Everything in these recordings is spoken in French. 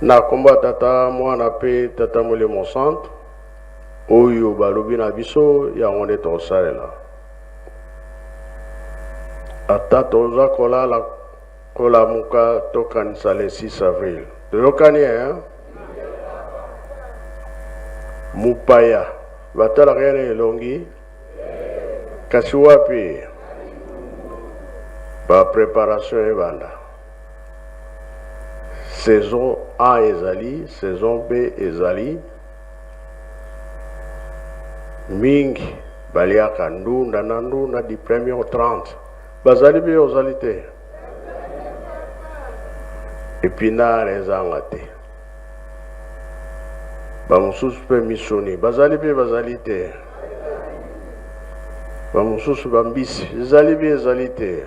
Na komba tata mwana pe tata molimo centre oyo balobi na biso yango nde tokosalela ata toza kolamuka tokanisa le 6 avril toyokani mupaya batalaka yana elongi kasi wapi bapreparation ebanda saison A ezali, saison B ezali. Mingi baliaka ndunda na ndunda di 1er au 30. Bazali be ozali te. Epinare ezanga te. Bamususu pe misoni. Bazali be bazali te. Bamususu bambisi. Ezali be ezali te.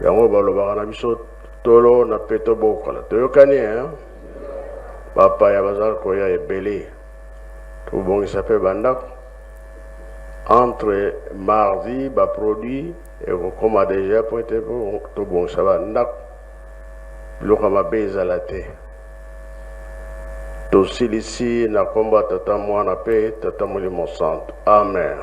Yango balobaka na biso tolo na peto bokola toyokani papa ya bazal koya ebele tobongisa pe bandako entre mardi baproduit ekokoma deja po ete tobongisa bandako biloko mabe ezala te tosilisi na komba tata mwana pe tata molimo santo amen.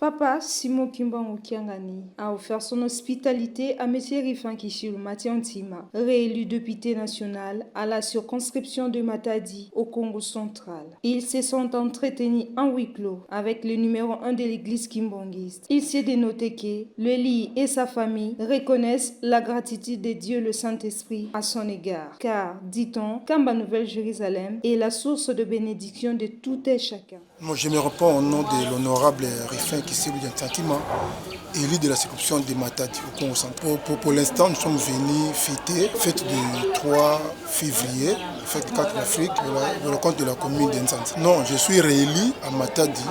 Papa Simon Kimbangu Kiangani a offert son hospitalité à M. Rifan Kishilu Matiantima, réélu député national à la circonscription de Matadi au Congo central. Ils se sont entretenus en huis clos avec le numéro 1 de l'église kimbangiste. Il s'est dénoté que le lit et sa famille reconnaissent la gratitude de Dieu le Saint-Esprit à son égard. Car, dit-on, Kamba Nouvelle-Jérusalem est la source de bénédiction de tout et chacun. Moi, je me réponds au nom de l'honorable Rifan Kishilu Matiantima, élu de la circonscription de Matadi au Congo central. Pour l'instant, nous sommes venus fêter fête du 3 février, fête de 4 Afrique, pour le compte de la commune d'Enzanza. Non, je suis réélu à Matadi.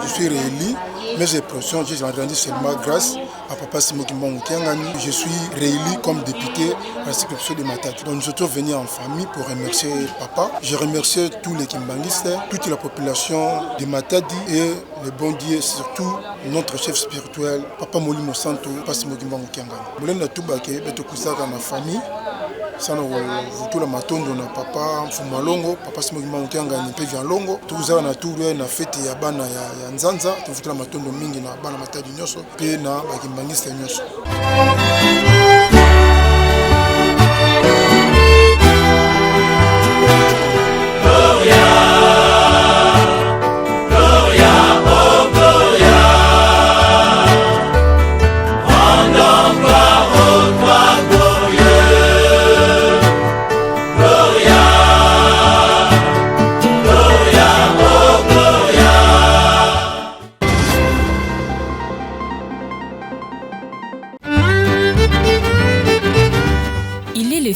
Je suis réélu, mais j'ai rendu seulement grâce à Papa Simon Kimbangu Kiangani. Je suis réélu comme député à la circonscription de Matadi. Donc nous sommes venus en famille pour remercier Papa. Je remercie tous les Kimbangistes, toute la population de Matadi et le bon Dieu, surtout notre chef spirituel, Papa Molimo Santo, Papa Simon Kimbangu Kiangani. Bolem na tubake beto kusaka na famille. Sana vutula matondo na papa Mfumalongo, Papa Simon Kimbangu Kiangani pe vya longo. Tukuzaka na tourwe na fete ya bana ya Nzanza, tuvutula matondo mingi na bana Matadi nyoso pe na bakimbangiste nyoso.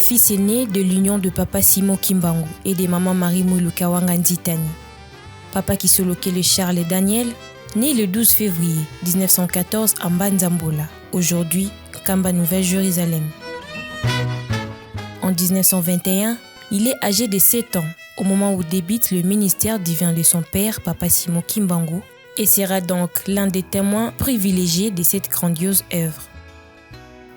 Fils aîné de l'union de Papa Simon Kimbangu et de Maman Marie Moulou Kawanga Nzitani. Papa Kisolokele Charles Daniel, né le 12 février 1914 à Mbanzambola, aujourd'hui Kamba Nouvelle-Jérusalem. En 1921, il est âgé de 7 ans au moment où débute le ministère divin de son père, Papa Simon Kimbangu, et sera donc l'un des témoins privilégiés de cette grandiose œuvre.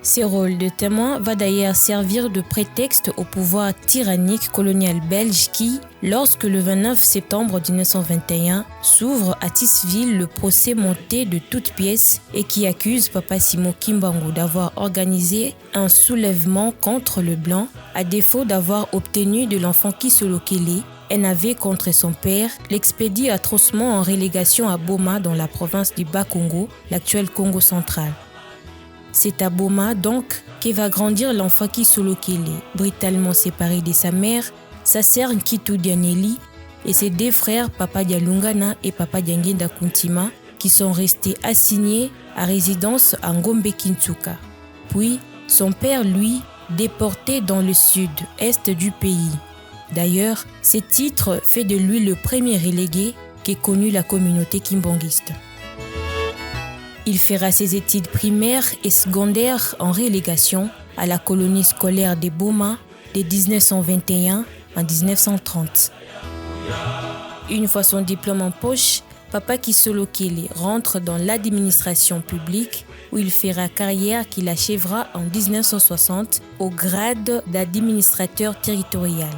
Ce rôle de témoin va d'ailleurs servir de prétexte au pouvoir tyrannique colonial belge qui, lorsque le 29 septembre 1921 s'ouvre à Tisville le procès monté de toutes pièces et qui accuse Papa Simon Kimbangu d'avoir organisé un soulèvement contre le blanc à défaut d'avoir obtenu de l'enfant Kisolokele un avis contre son père, l'expédie atrocement en relégation à Boma dans la province du Bas-Congo, l'actuel Congo central. C'est à Boma donc que va grandir l'enfant Kisolokele, brutalement séparé de sa mère, sa sœur Nkitu Dianeli et ses deux frères Papa Dialungana et Papa Diangenda Kuntima qui sont restés assignés à résidence à Ngombe Kintsuka. Puis son père, lui, déporté dans le sud-est du pays. D'ailleurs, ce titre fait de lui le premier relégué qu'ait connu la communauté kimbanguiste. Il fera ses études primaires et secondaires en relégation à la colonie scolaire de Boma de 1921 à 1930. Une fois son diplôme en poche, Papa Kisolo Kele rentre dans l'administration publique où il fera carrière qu'il achèvera en 1960 au grade d'administrateur territorial.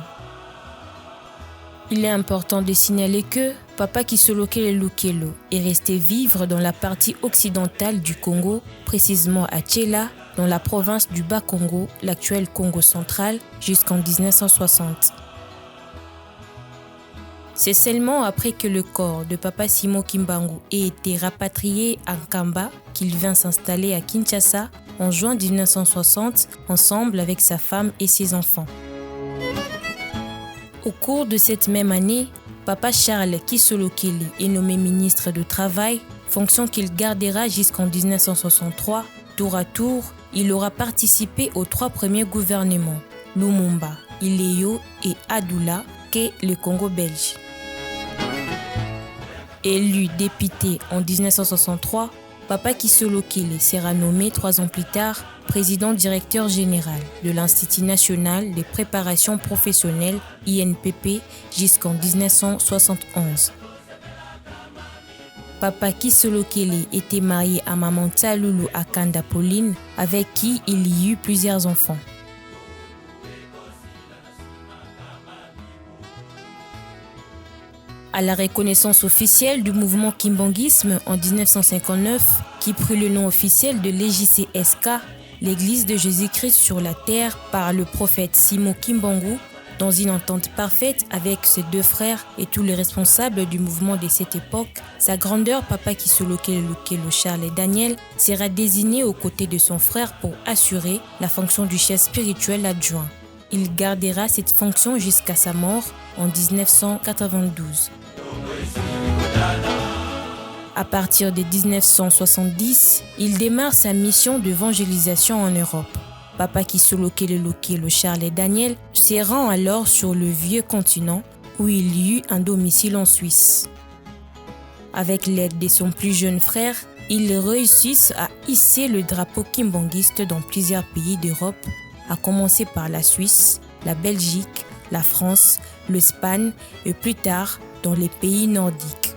Il est important de signaler que Papa Kisolo Kele Lukelo est resté vivre dans la partie occidentale du Congo, précisément à Tchela, dans la province du Bas-Congo, l'actuel Congo central, jusqu'en 1960. C'est seulement après que le corps de Papa Simon Kimbangu ait été rapatrié à Kamba qu'il vint s'installer à Kinshasa en juin 1960 ensemble avec sa femme et ses enfants. Au cours de cette même année, Papa Charles Kisolo Kele est nommé ministre du Travail, fonction qu'il gardera jusqu'en 1963. Tour à tour, il aura participé aux 3 premiers gouvernements, Lumumba, Ileyo et Adoula, qu'est le Congo belge. Élu député en 1963, Papa Kisolo Kele sera nommé 3 ans plus tard président directeur général de l'Institut national de préparation professionnelle INPP jusqu'en 1971. Papa Kisolo Kele était marié à Maman Tsalulu Akanda Pauline, avec qui il y eut plusieurs enfants. À la reconnaissance officielle du mouvement kimbanguisme en 1959, qui prit le nom officiel de l'EJCSK, l'Église de Jésus-Christ sur la terre par le prophète Simon Kimbangu, dans une entente parfaite avec ses 2 frères et tous les responsables du mouvement de cette époque, sa grandeur Papa Kisolo Kele Charles et Daniel sera désigné aux côtés de son frère pour assurer la fonction du chef spirituel adjoint. Il gardera cette fonction jusqu'à sa mort en 1992. À partir de 1970, il démarre sa mission d'évangélisation en Europe. Papa Kisolo Kele Charles et Daniel se rend alors sur le vieux continent où il y eut un domicile en Suisse. Avec l'aide de son plus jeune frère, ils réussissent à hisser le drapeau kimbanguiste dans plusieurs pays d'Europe, à commencer par la Suisse, la Belgique, la France, l'Espagne et plus tard dans les pays nordiques.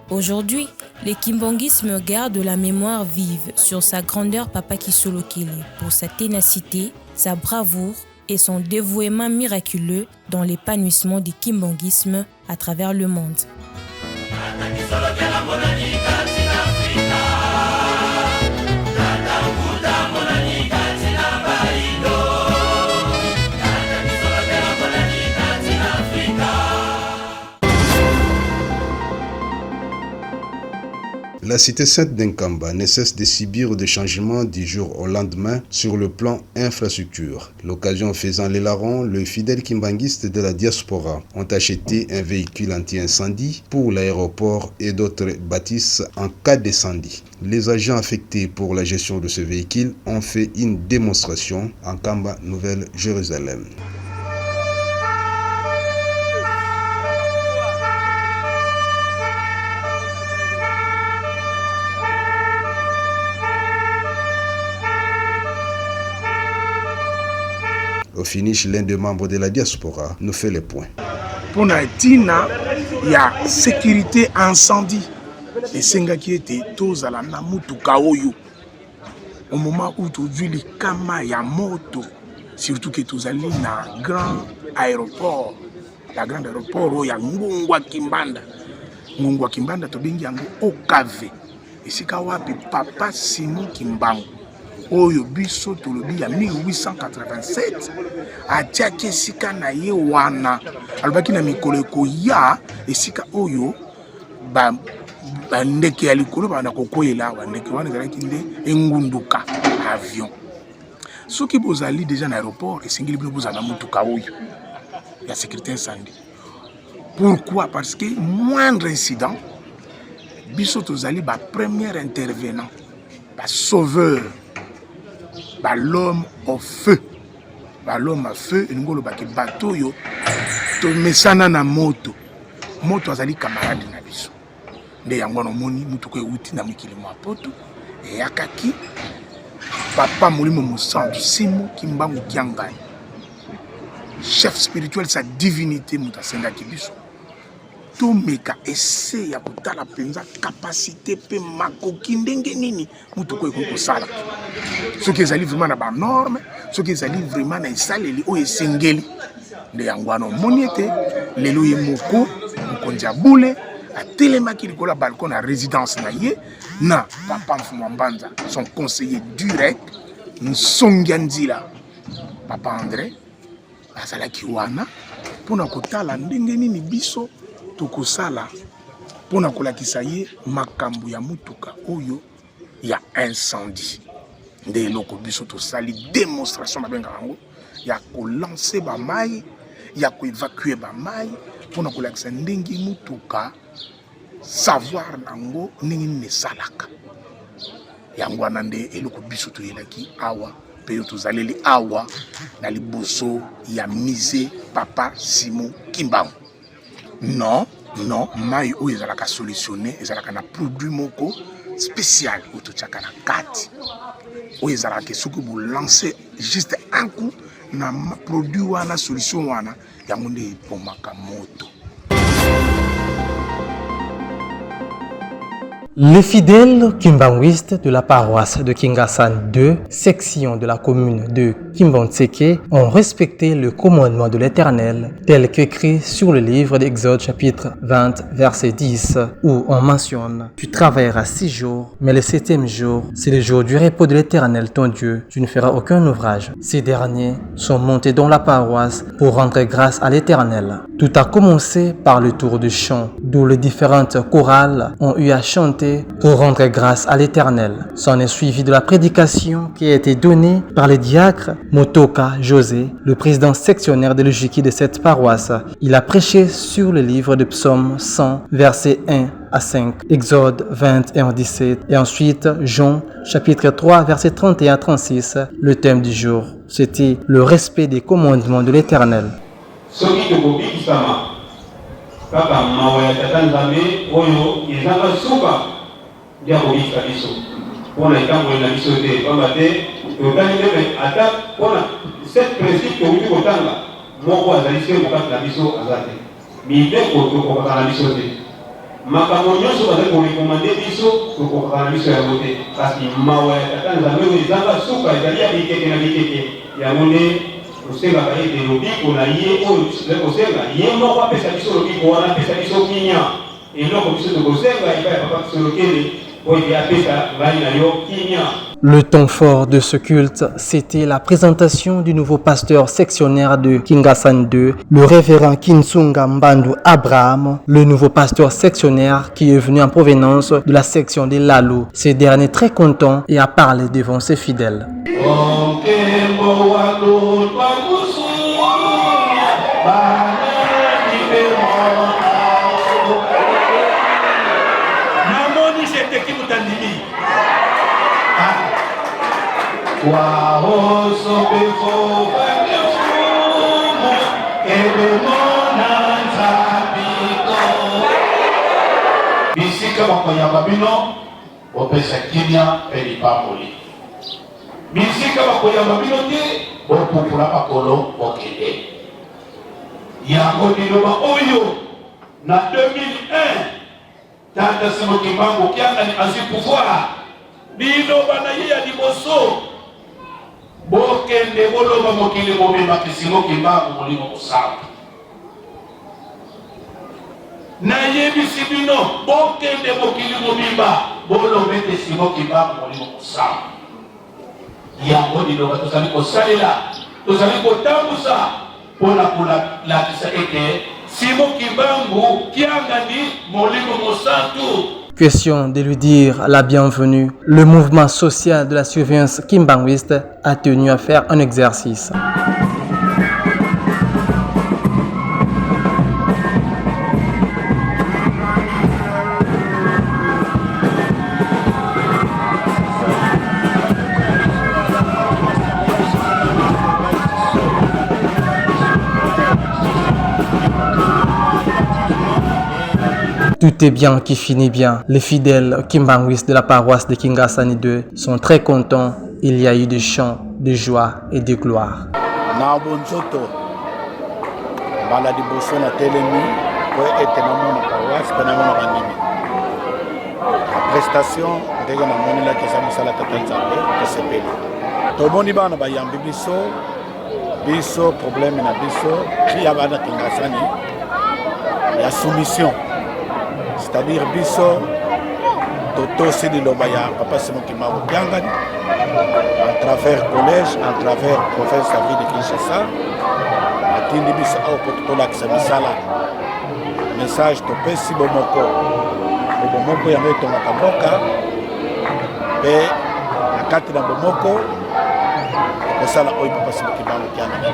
Aujourd'hui, le kimbanguisme garde la mémoire vive sur sa grandeur Papa Kisolo Kele pour sa ténacité, sa bravoure et son dévouement miraculeux dans l'épanouissement du kimbanguisme à travers le monde. La cité sainte d'Nkamba ne cesse de subir des changements du jour au lendemain sur le plan infrastructure. L'occasion faisant les larrons, les fidèles kimbanguistes de la diaspora ont acheté un véhicule anti-incendie pour l'aéroport et d'autres bâtisses en cas d'incendie. Les agents affectés pour la gestion de ce véhicule ont fait une démonstration en Kamba, Nouvelle-Jérusalem. Au finish, l'un des membres de la diaspora nous fait le point. Pour Naïtina, il y a sécurité incendie. Et Sengaki était tous à la Namutu Kaoyo. Au moment où tu vis les Kama Yamoto, surtout que tu allais dans le grand aéroport, la grande aéroport où il y a Ngungwa Kimbanda. Ngungwa Kimbanda, tu bingi yango Okave. Et c'est Kawapi Papa Simon Kimbangu. Oyo biso tolobi ya 1887 atiaki esika na ye wana alobaki na mikolo ekoya esika oyo bandeke ya likolo banda kokoyela bandeke wana ezalaki nde engunduka avion soki bozali déjà na aéroport esengeli bino bozala na motuka oyo ya sécurité incendie. Pourquoi? Parce que moindre incident biso tozali ba premier intervenant, ba sauveur, ba l'homme au feu. Ba l'homme à feu ngolo ba ke bato yo to mesana na moto. Moto azali camarade na biso. Nde yango no moni mutu ko uti na mikili mwa poto e yakaki papa molimo mosantu Simon Kimbangu Kiangai. Chef spirituel sa divinité mutasenga kibiso. To meka essaye ya kutala penza capacité pe makoki ndenge nini mutu ko sala. Ce qui ezali vraiment na ba norme, ce qui ezali vraiment na esaleli o esengeli. Nde yangwano moniete lelo ye moko mokonzi abule atelemaki likolo ya balcon na résidence na ye na papa Mfuma Mbanza son conseiller direct Nsongia Nzila papa André azalaki wana mpona kotala ndenge nini biso tokosala mpona kolakisa ye makambo ya mutuka oyo ya incendie nde eloko biso tosali démonstration babenga yango ya kolancer bamai ya koévacuer bamai mpona kolakisa ndenge mutuka savoir nango ndenge nini esalaka yango wana nde eloko biso toyelaki awa mpe yo tozaleli awa na liboso ya musée papa Simon Kimbangu. Non, mai oyo ezalaka solutionné ezalaka na produit moko spécial oyo totiaka na kati oyo ezalaka soki bolancer juste un coup na produit wana solution wana yango nde epomaka moto. Les fidèles kimbanguistes de la paroisse de Kingasan 2, section de la commune de Kimbantseke, ont respecté le commandement de l'Éternel tel qu'écrit sur le livre d'Exode chapitre 20 verset 10 où on mentionne « Tu travailleras 6 jours, mais le 7e jour, c'est le jour du repos de l'Éternel ton Dieu, tu ne feras aucun ouvrage. » Ces derniers sont montés dans la paroisse pour rendre grâce à l'Éternel. Tout a commencé par le tour de chant, d'où les différentes chorales ont eu à chanter pour rendre grâce à l'Éternel. S'en est suivi de la prédication qui a été donnée par le diacre Motoka José, le président sectionnaire de l'Ujiki de cette paroisse. Il a prêché sur le livre de Psaume 100, versets 1 à 5, Exode 21, 17 et ensuite Jean chapitre 3, versets 31 à 36. Le thème du jour, c'était le respect des commandements de l'Éternel. Kaka mawa ya tata nzambe oyo ezanga suka dia kobika biso pona itango na biso te pamba te totali ndeme ata pona cette principe que uti kotanga moko azali se mokati na biso azate mibeko tokokaka na biso te makambo nyonso bazali korekomande biso tokokaka na biso yango te kasi mawa ya tata nzambe oyo ezanga suka ezali ya bikeke na bikeke yango nde osenga ka ete lobiko na ye oyo tozali kosenga ye moko apesa biso lobiko wana apesa biso kinya eloko biso tokosenga epai ya papa kisolokele po ete apesa ngai na yo kinya. Le temps fort de ce culte, c'était la présentation du nouveau pasteur sectionnaire de Kingasan 2, le révérend Kinsunga Mbandu Abraham, le nouveau pasteur sectionnaire qui est venu en provenance de la section de Lalo. Ce dernier très content et a parlé devant ses fidèles. Bisika bakoyamba bino opesa kimia pe lipamboli. Bisika bakoyamba bino te bopupula bakolo bokende. Yango liloba oyo na 2001 tata Simon Kimbangu Kiangai asi pouvoir liloba na ye ya liboso bokende boloba mokili mobimba Simon Kimbangu molimo kosala na yebisi bino bokende mokili mobimba bolobete Simon Kimbangu molimo kosala yango liloba tozali kosalela tozali kotambusa mpona kolakisa ete Simon Kimbangu Kiangai molimo mosantu. Question de lui dire la bienvenue. Le mouvement social de la surveillance kimbanguiste a tenu à faire un exercice. Tout est bien qui finit bien. Les fidèles Kimbanguistes de la paroisse de Kingasani 2 sont très contents. Il y a eu des chants de joie et de gloire. Prestation ndenge na moni la kesa misala tata nzambe tosepeli tomoni bana bayambi biso problème na biso qui ya bana Kingasani ya soumission, c'est-à-dire biso toto c'est de l'obaya papa Simon Kimbangu Kiangani à travers collège, à travers professeur David de Kinshasa atindi biso au poto la kesa misala message topesi bomoko bomoko ya meto na kaboka pe na kati na bomoko kosala oyo papa Simon Kimbangu Kiangani.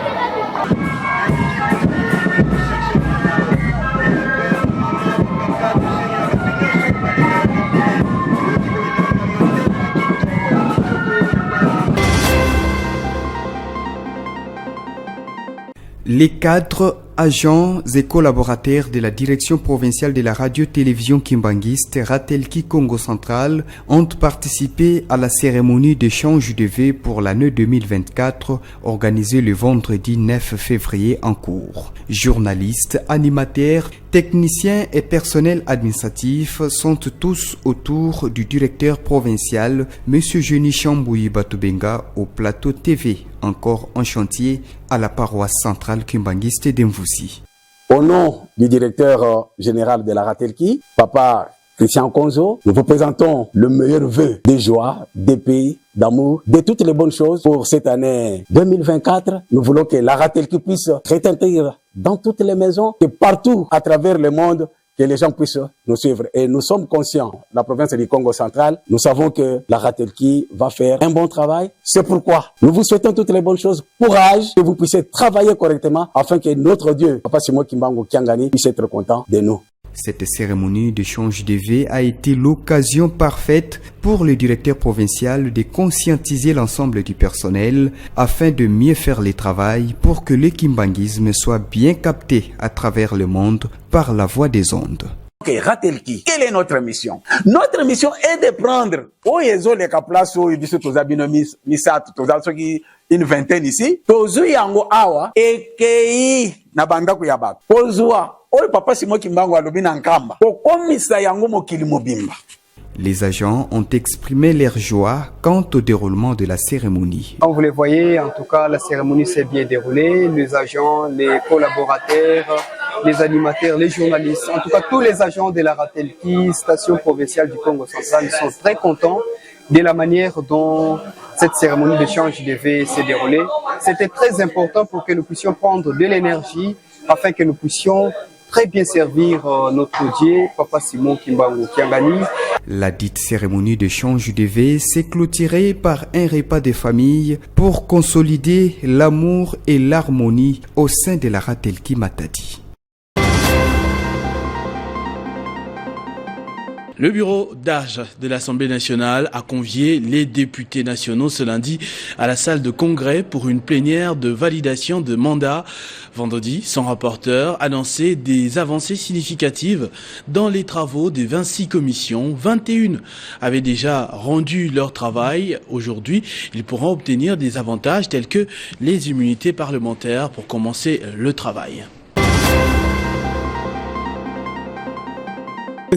Les cadres, agents et collaborateurs de la direction provinciale de la radio-télévision kimbanguiste Ratelki Congo Central ont participé à la cérémonie d'échange de vœux pour l'année 2024 organisée le vendredi 9 février en cours. Journalistes, animateurs, techniciens et personnel administratif sont tous autour du directeur provincial M. Jeni Chambouyi Batubenga au plateau TV, encore en chantier à la paroisse centrale kimbanguiste d'Mvousi. Au nom du directeur général de la Ratelki, Papa Christian Konzo, nous vous présentons le meilleur vœu de joie, de paix, d'amour, de toutes les bonnes choses pour cette année 2024. Nous voulons que la Ratelki puisse retentir dans toutes les maisons et partout à travers le monde, que les gens puissent nous suivre. Et nous sommes conscients, la province du Congo central, nous savons que la Ratelki va faire un bon travail. C'est pourquoi nous vous souhaitons toutes les bonnes choses. Courage, que vous puissiez travailler correctement afin que notre Dieu, Papa Simon Kimbangu Kiangani, puisse être content de nous. Cette cérémonie d'échange de vœux a été l'occasion parfaite pour le directeur provincial de conscientiser l'ensemble du personnel afin de mieux faire le travail pour que le kimbanguisme soit bien capté à travers le monde par la voie des ondes. Ok, Ratelki, quelle est notre mission? Notre mission est de prendre une vingtaine ici, yango awa ekei na bandako ya bato kozwa oyo papa Simon Kimbangu alobi na nkamba kokomisa yango mokili mobimba. Les agents ont exprimé leur joie quant au déroulement de la cérémonie. Comme vous le voyez, en tout cas, la cérémonie s'est bien déroulée. Les agents, les collaborateurs, les animateurs, les journalistes, en tout cas tous les agents de la Ratelki, station provinciale du Congo central, sont très contents de la manière dont cette cérémonie d'échange de vœux s'est déroulée. C'était très important pour que nous puissions prendre de l'énergie afin que nous puissions très bien servir notre Dieu, Papa Simon Kimbangu Kiangani. La dite cérémonie d'échange de vœux s'est clôturée par un repas de famille pour consolider l'amour et l'harmonie au sein de la Ratelki Matadi. Le bureau d'âge de l'Assemblée nationale a convié les députés nationaux ce lundi à la salle de congrès pour une plénière de validation de mandat. Vendredi, son rapporteur annonçait des avancées significatives dans les travaux des 26 commissions. 21 avaient déjà rendu leur travail. Aujourd'hui, ils pourront obtenir des avantages tels que les immunités parlementaires pour commencer le travail.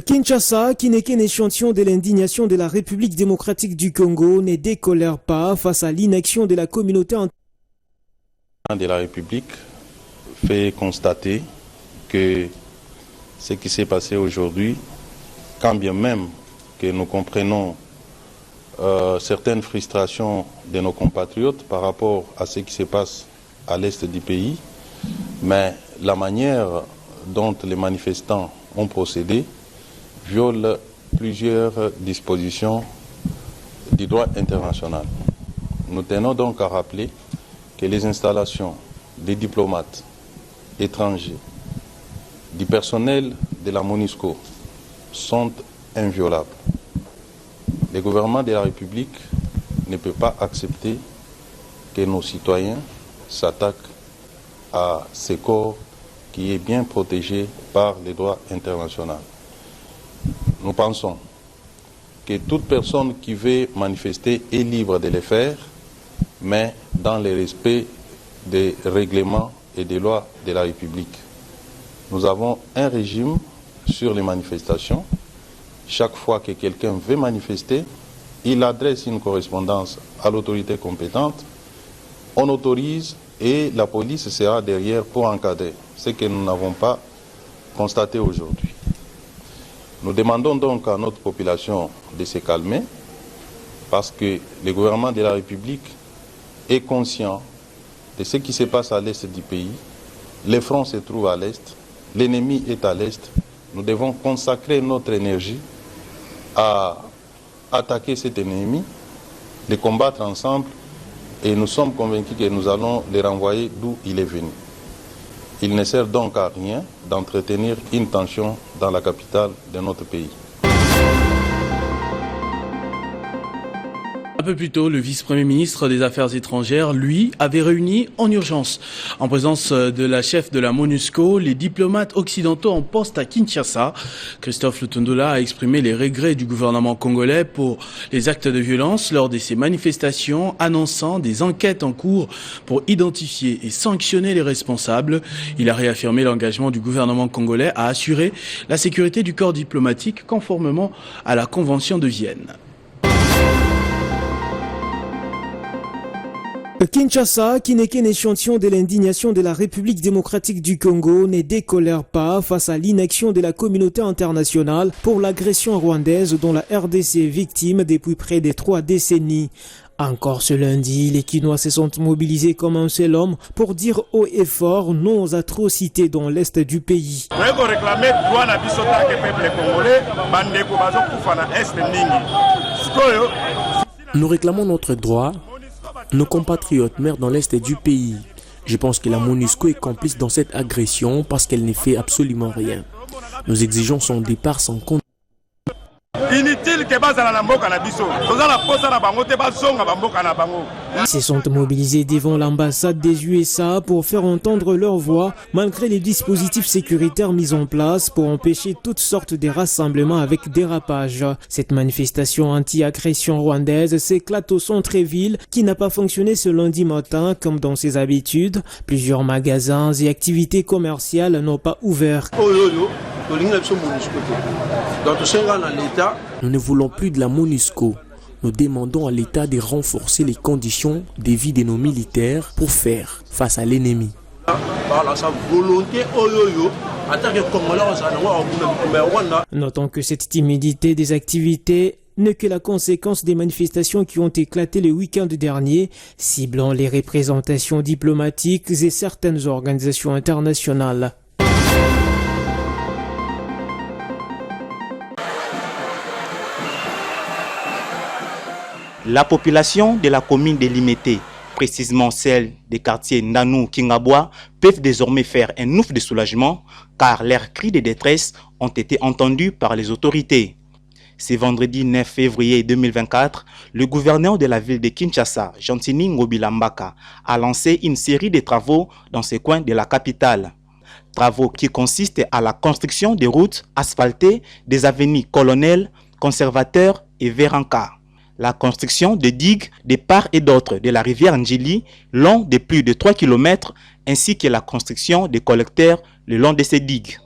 Kinshasa, qui n'est qu'un échantillon de l'indignation de la République démocratique du Congo, ne décolère pas face à l'inaction de la communauté de la République fait constater que ce qui s'est passé aujourd'hui, quand bien même que nous comprenons certaines frustrations de nos compatriotes par rapport à ce qui se passe à l'est du pays, mais la manière dont les manifestants ont procédé viole plusieurs dispositions du droit international. Nous tenons donc à rappeler que les installations des diplomates étrangers, du personnel de la MONUSCO sont inviolables. Le gouvernement de la République ne peut pas accepter que nos citoyens s'attaquent à ce corps qui est bien protégé par le droit international. nous pensons que toute personne qui veut manifester est libre de le faire, mais dans le respect des règlements et des lois de la République. Nous avons un régime sur les manifestations. Chaque fois que quelqu'un veut manifester, il adresse une correspondance à l'autorité compétente, on autorise et la police sera derrière pour encadrer, ce que nous n'avons pas constaté aujourd'hui. Nous demandons donc à notre population de se calmer parce que le gouvernement de la République est conscient de ce qui se passe à l'est du pays. Les fronts se trouvent à l'est, l'ennemi est à l'est. Nous devons consacrer notre énergie à attaquer cet ennemi, les combattre ensemble et nous sommes convaincus que nous allons les renvoyer d'où il est venu. Il ne sert donc à rien d'entretenir une tension dans la capitale de notre pays. Un peu plus tôt, le vice-premier ministre des Affaires étrangères, lui, avait réuni en urgence, en présence de la chef de la MONUSCO, les diplomates occidentaux en poste à Kinshasa. Christophe Lutondola a exprimé les regrets du gouvernement congolais pour les actes de violence lors de ces manifestations, annonçant des enquêtes en cours pour identifier et sanctionner les responsables. Il a réaffirmé l'engagement du gouvernement congolais à assurer la sécurité du corps diplomatique conformément à la Convention de Vienne. Kinshasa, qui n'est qu'un échantillon de l'indignation de la République démocratique du Congo, ne décolère pas face à l'inaction de la communauté internationale pour l'agression rwandaise dont la RDC est victime depuis près de 3 décennies. Encore ce lundi, les Kinois se sont mobilisés comme un seul homme pour dire haut et fort non aux atrocités dans l'est du pays. Nous réclamons notre droit. Nos compatriotes meurent dans l'est du pays. Je pense que la MONUSCO est complice dans cette agression parce qu'elle ne fait absolument rien. Nous exigeons son départ sans compte. Inutile que bazala na mboka na biso. Tozala posa na bango te bazonga ba mboka na bango. Ils se sont mobilisés devant l'ambassade des USA pour faire entendre leur voix malgré les dispositifs sécuritaires mis en place pour empêcher toutes sortes de rassemblements avec dérapage. Cette manifestation anti-agression rwandaise s'éclate au centre-ville qui n'a pas fonctionné ce lundi matin comme dans ses habitudes. Plusieurs magasins et activités commerciales n'ont pas ouvert. Nous ne voulons plus de la MONUSCO. Nous demandons à l'État de renforcer les conditions de vie de nos militaires pour faire face à l'ennemi. Notons que cette timidité des activités n'est que la conséquence des manifestations qui ont éclaté le week-end dernier, ciblant les représentations diplomatiques et certaines organisations internationales. La population de la commune de Limete, précisément celle des quartiers Nanou, Kingabwa, peuvent désormais faire un ouf de soulagement car leurs cris de détresse ont été entendus par les autorités. Ce vendredi 9 février 2024, le gouverneur de la ville de Kinshasa, Jantini Ngobilambaka, a lancé une série de travaux dans ce coin de la capitale. Travaux qui consistent à la construction des routes asphaltées, des avenues Colonel, Conservateur et Veranka. La construction de digues de part et d'autre de la rivière Njili, long de plus de 3 km, ainsi que la construction de collecteurs le long de ces digues.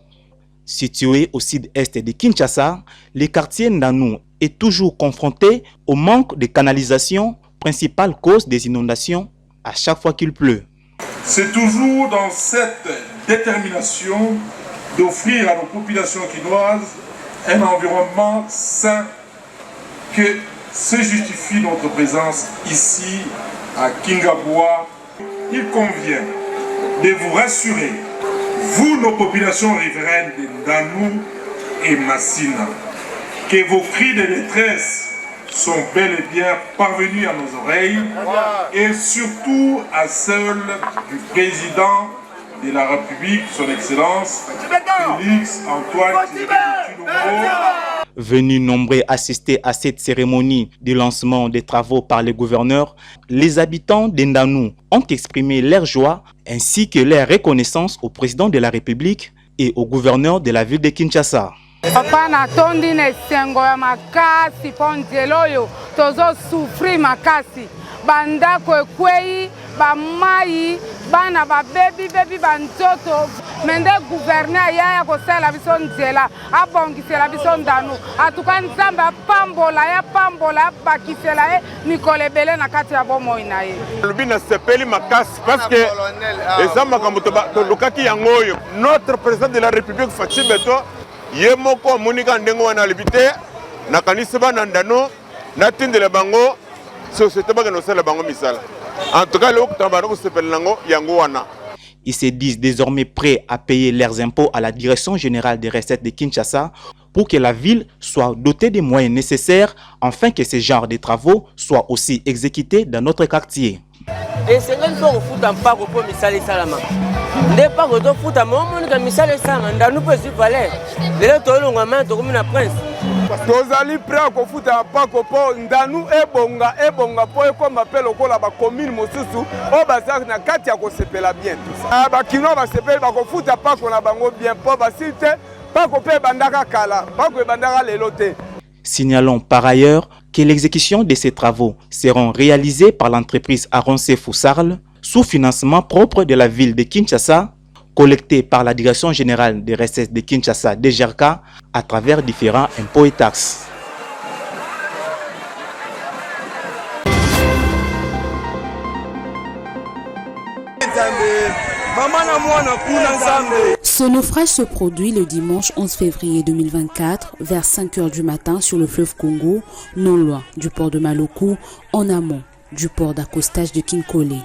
Situé au sud-est de Kinshasa, le quartier Nanou est toujours confronté au manque de canalisation, principale cause des inondations à chaque fois qu'il pleut. C'est toujours dans cette détermination d'offrir à nos populations quinoises un environnement sain que se justifie notre présence ici à Kingabwa. Il convient de vous rassurer, vous, nos populations riveraines de Nanou et Massina, que vos cris de détresse sont bel et bien parvenus à nos oreilles et surtout à celles du président de la République, son Excellence Félix Antoine Tshisekedi. Venus nombreux assister à cette cérémonie de lancement des travaux par le gouverneur, les habitants d'Endanou ont exprimé leur joie ainsi que leur reconnaissance au président de la République et au gouverneur de la ville de Kinshasa. Papa natondi na esengo ya makasi mpo nzela oyo tozosufri makasi bandako ekwei bamai bana babebi banzoto mende guverner yaya kosala biso nzela abongisela biso ndanu atuka nzambe apambola abakisela ye mikolo ebele na kati ya bomoi na ye lobi na sepeli makasi parce que eza makambo tolukaki yango oyo notre président de la république Fatou Beto ye moko amonika ndenge wana alobi te nakanisi bana ndano natindela bango société bakenosala bango misala en tout cas ils se disent désormais prêts à payer leurs impôts à la Direction générale des recettes de Kinshasa pour que la ville soit dotée des moyens nécessaires afin que ce genre de travaux soient aussi exécutés dans notre quartier. Et c'est même pas au foot en pas pour misale salama. N'est pas au foot à mon monde comme misale salama. Dans nous peut se fallait. Les autres longs à main comme une prince. Tozali prêt au foot à pas pour ndanu ebonga po comme appelle au la commune mosusu o bazak na kati ya ko sepela bien tout ça. Ba kino ba sepela ba ko foot à pas ko na bango bien po ba site pas ko pe bandaka kala pas ko bandaka lelote. Signalons par ailleurs que l'exécution de ces travaux seront réalisés par l'entreprise Aronce Foussarl sous financement propre de la ville de Kinshasa, collecté par la Direction générale des recettes de Kinshasa DGRK à travers différents impôts et taxes. Ce naufrage se produit le dimanche 11 février 2024 vers 5 h du matin sur le fleuve Congo, non loin du port de Maloku, en amont du port d'accostage de Kinkole.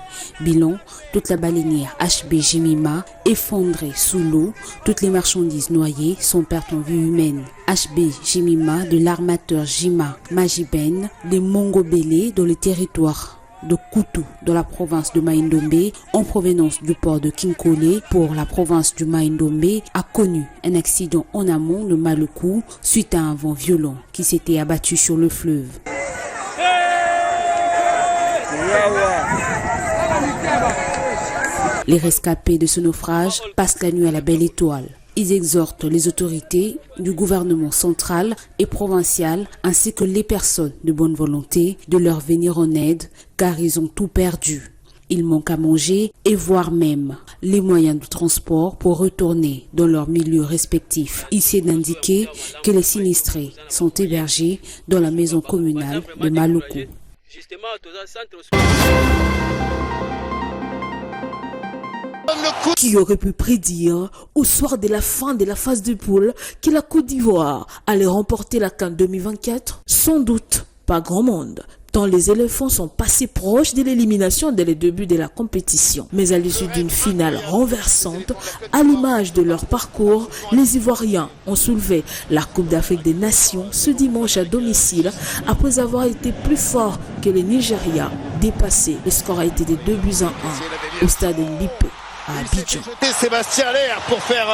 Bilan, toute la baleinière HB Jimima effondrée sous l'eau, toutes les marchandises noyées sont pertes en vie humaine. HB Jimima de l'armateur Jima Majiben des Mongobélé dans le territoire de Koutou dans la province de Maïndombe en provenance du port de Kinkole pour la province du Maïndombe a connu un accident en amont le Maloku suite à un vent violent qui s'était abattu sur le fleuve. Les rescapés de ce naufrage passent la nuit à la Belle Étoile. Ils exhortent les autorités du gouvernement central et provincial ainsi que les personnes de bonne volonté de leur venir en aide car ils ont tout perdu. Ils manquent à manger et voire même les moyens de transport pour retourner dans leur milieu respectif. Ici est d'indiquer que les sinistrés sont hébergés dans la maison communale de Maloku. Qui aurait pu prédire au soir de la fin de la phase de poule que la Côte d'Ivoire allait remporter la CAN 2024? Sans doute pas grand monde, tant les éléphants sont passés proches de l'élimination dès le début de la compétition. Mais à l'issue d'une finale renversante, à l'image de leur parcours, les Ivoiriens ont soulevé la Coupe d'Afrique des Nations ce dimanche à domicile après avoir été plus forts que les Nigeria dépassés. Le score a été de 2-1 au stade Mbipé. À Abidjan. Sébastien Allaire pour faire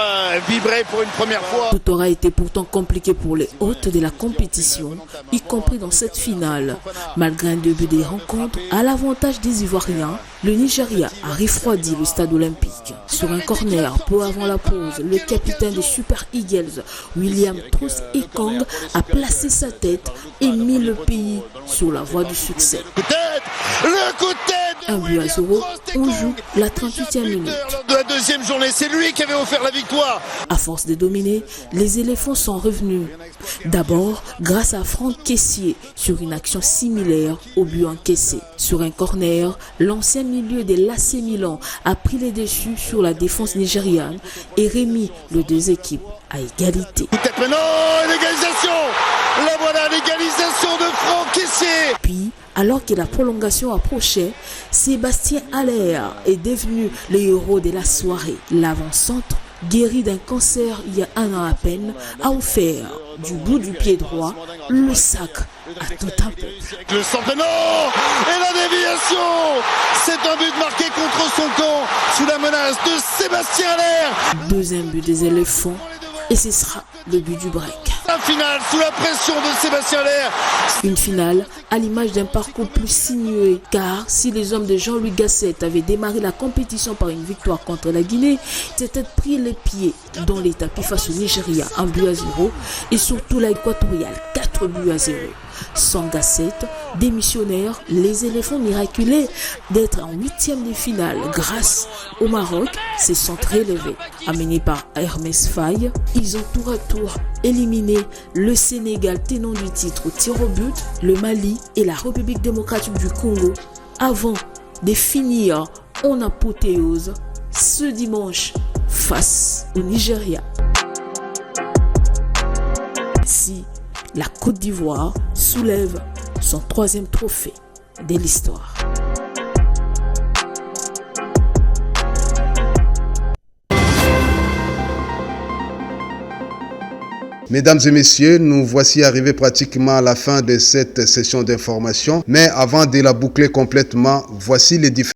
vibrer pour une première fois. Tout aura été pourtant compliqué pour les hôtes de la compétition, y compris dans cette finale. Malgré un début des rencontres, à l'avantage des Ivoiriens, le Nigeria a refroidi le stade olympique. Sur un corner, peu avant la pause, le capitaine des Super Eagles, William Troost-Ekong, a placé sa tête et mis le pays sur la voie du succès. Le coup de tête 1-0, on joue la 38e minute. De la deuxième journée, c'est lui qui avait offert la victoire. À force de dominer, les éléphants sont revenus. D'abord, grâce à Franck Kessié sur une action similaire au but encaissé. Sur un corner, l'ancien milieu de l'AC Milan a pris les dessus sur la défense nigériane et remis les deux équipes à égalité. L'égalisation. La voilà, l'égalisation de Franck Kessié. Puis, alors que la prolongation approchait, Sébastien Allaire est devenu le héros de la soirée. L'avant-centre, guéri d'un cancer il y a 1 an à peine, a offert du bout du pied droit le sac à tout un peu. Le centre, non. Et la déviation. C'est un but marqué contre son camp sous la menace de Sébastien Allaire. Deuxième but des éléphants et ce sera le but du break. sa finale sous la pression de Sébastien Aller. Une finale à l'image d'un parcours plus sinueux, car si les hommes de Jean-Louis Gasset avaient démarré la compétition par une victoire contre la Guinée, s'étaient pris les pieds dans les tapis face au Nigeria 1-0 et surtout l'Équatorial 4-0. Sans Gasset, démissionnaires, les éléphants miraculés d'être en 8e de finale grâce au Maroc se sont relevés. Amenés par Hermès Faye, ils ont tour à tour éliminé le Sénégal tenant du titre au tir au but, le Mali et la République démocratique du Congo avant de finir en apothéose ce dimanche face au Nigeria. Si la Côte d'Ivoire soulève son 3e trophée de l'histoire. Mesdames et messieurs, nous voici arrivés pratiquement à la fin de cette session d'information. Mais avant de la boucler complètement, voici les différents